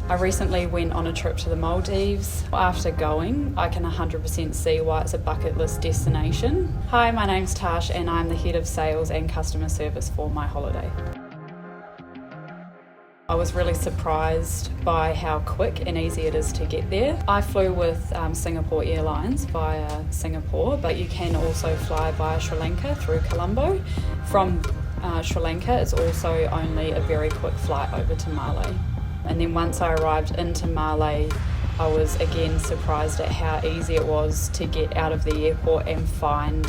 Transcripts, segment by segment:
I recently went on a trip to the Maldives. After going, I can 100% see why it's a bucket list destination. Hi, my name's Tash and I'm the Head of Sales and Customer Service for My Holiday. I was really surprised by how quick and easy it is to get there. I flew with Singapore Airlines via Singapore, but you can also fly via Sri Lanka through Colombo. From Sri Lanka, it's also only a very quick flight over to Malé. And then once I arrived into Malé, I was again surprised at how easy it was to get out of the airport and find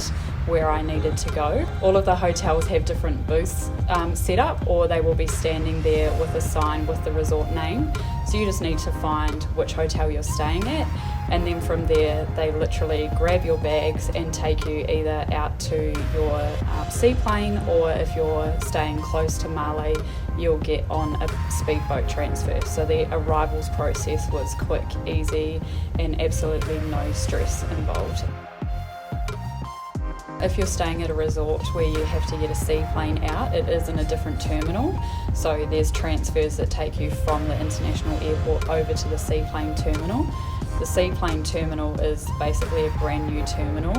where I needed to go. All of the hotels have different booths set up, or they will be standing there with a sign with the resort name. So you just need to find which hotel you're staying at, and then from there they literally grab your bags and take you either out to your seaplane, or if you're staying close to Malé, you'll get on a speedboat transfer. So the arrivals process was quick, easy, and absolutely no stress involved. If you're staying at a resort where you have to get a seaplane out, it is in a different terminal. So there's transfers that take you from the international airport over to the seaplane terminal. The seaplane terminal is basically a brand new terminal.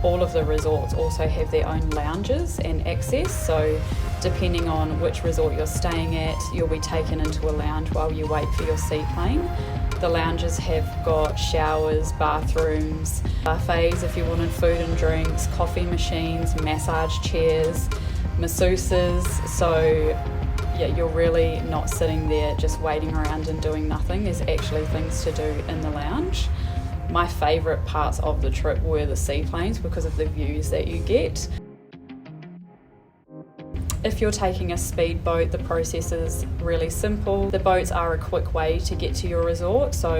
All of the resorts also have their own lounges and access, so depending on which resort you're staying at, you'll be taken into a lounge while you wait for your seaplane. The lounges have got showers, bathrooms, buffets if you wanted food and drinks, coffee machines, massage chairs, masseuses, so yeah, you're really not sitting there just waiting around and doing nothing. There's actually things to do in the lounge. My favourite parts of the trip were the seaplanes because of the views that you get. If you're taking a speedboat, the process is really simple. The boats are a quick way to get to your resort, so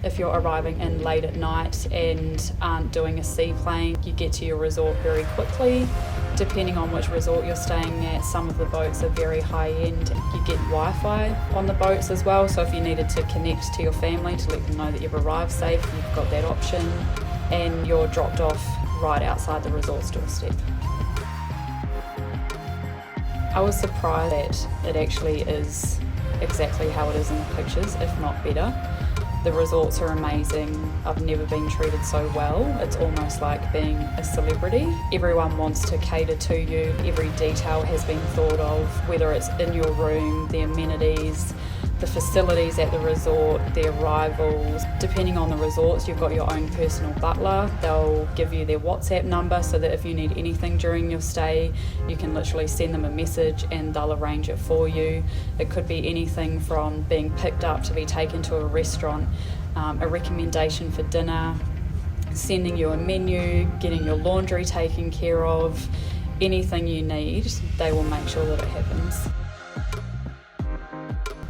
if you're arriving in late at night and aren't doing a seaplane, you get to your resort very quickly. Depending on which resort you're staying at, some of the boats are very high end. You get Wi-Fi on the boats as well, so if you needed to connect to your family to let them know that you've arrived safe, you've got that option, and you're dropped off right outside the resort's doorstep. I was surprised that it actually is exactly how it is in the pictures, if not better. The resorts are amazing. I've never been treated so well. It's almost like being a celebrity. Everyone wants to cater to you. Every detail has been thought of, whether it's in your room, the amenities, the facilities at the resort, the arrivals. Depending on the resorts, you've got your own personal butler. They'll give you their WhatsApp number so that if you need anything during your stay, you can literally send them a message and they'll arrange it for you. It could be anything from being picked up to be taken to a restaurant, a recommendation for dinner, sending you a menu, getting your laundry taken care of. Anything you need, they will make sure that it happens.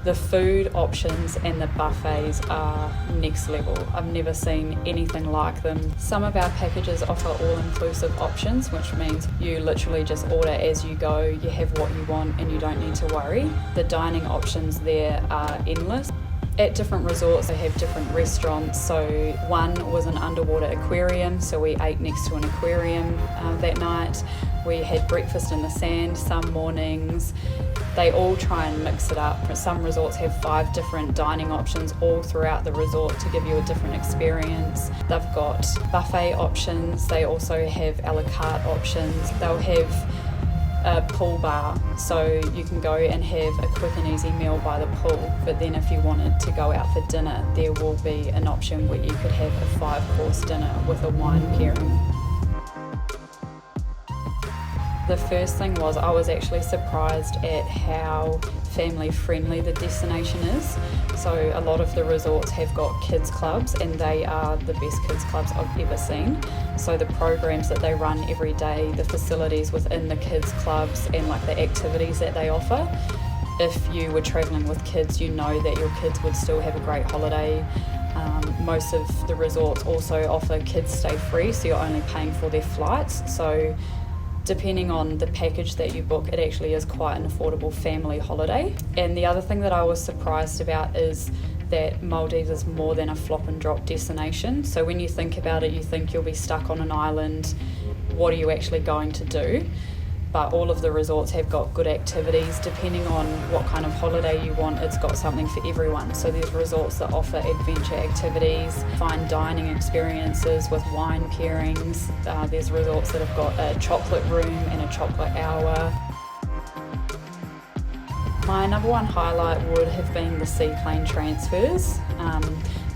The food options and the buffets are next level. I've never seen anything like them. Some of our packages offer all-inclusive options, which means you literally just order as you go, you have what you want and you don't need to worry. The dining options there are endless. At different resorts they have different restaurants, so one was an underwater aquarium, so we ate next to an aquarium that night. We had breakfast in the sand some mornings. They all try and mix it up. Some resorts have 5 different dining options all throughout the resort to give you a different experience. They've got buffet options, they also have a la carte options. They'll have a pool bar, so you can go and have a quick and easy meal by the pool, but then if you wanted to go out for dinner, there will be an option where you could have a 5-course dinner with a wine pairing. The first thing was I was actually surprised at how family friendly the destination is. So a lot of the resorts have got kids clubs and they are the best kids clubs I've ever seen. So the programs that they run every day, the facilities within the kids clubs and like the activities that they offer. If you were travelling with kids, you know that your kids would still have a great holiday. Most of the resorts also offer kids stay free, so you're only paying for their flights. So depending on the package that you book, it actually is quite an affordable family holiday. And the other thing that I was surprised about is that Maldives is more than a flop and drop destination. So when you think about it, you think you'll be stuck on an island. What are you actually going to do? but all of the resorts have got good activities. Depending on what kind of holiday you want, it's got something for everyone. So there's resorts that offer adventure activities, fine dining experiences with wine pairings. There's resorts that have got a chocolate room and a chocolate hour. My number one highlight would have been the seaplane transfers.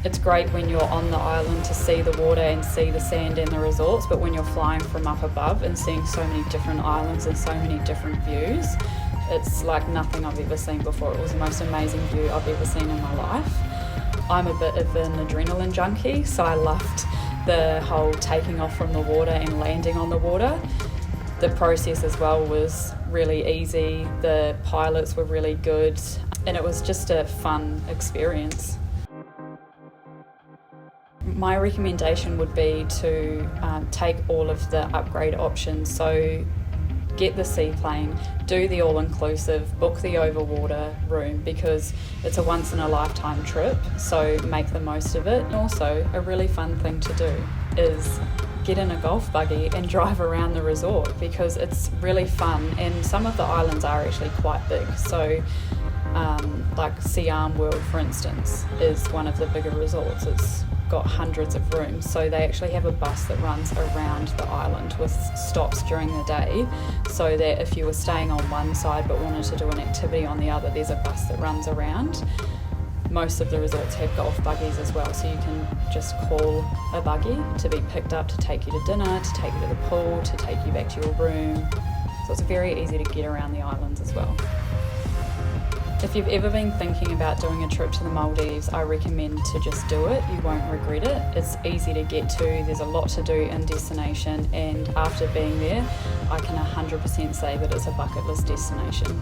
It's great when you're on the island to see the water and see the sand and the resorts, but when you're flying from up above and seeing so many different islands and so many different views, it's like nothing I've ever seen before. It was the most amazing view I've ever seen in my life. I'm a bit of an adrenaline junkie, so I loved the whole taking off from the water and landing on the water. The process as well was really easy, the pilots were really good, and it was just a fun experience. My recommendation would be to take all of the upgrade options. So get the seaplane, do the all-inclusive, book the overwater room, because it's a once in a lifetime trip, so make the most of it. And also a really fun thing to do is get in a golf buggy and drive around the resort, because it's really fun, and some of the islands are actually quite big. So like Siam World, for instance, is one of the bigger resorts. It's got hundreds of rooms, so they actually have a bus that runs around the island with stops during the day, so that if you were staying on one side but wanted to do an activity on the other, there's a bus that runs around. Most of the resorts have golf buggies as well, so you can just call a buggy to be picked up to take you to dinner, to take you to the pool, to take you back to your room. So it's very easy to get around the islands as well. If you've ever been thinking about doing a trip to the Maldives, I recommend to just do it. You won't regret it. It's easy to get to, there's a lot to do in destination, and after being there, I can 100% say that it's a bucket list destination.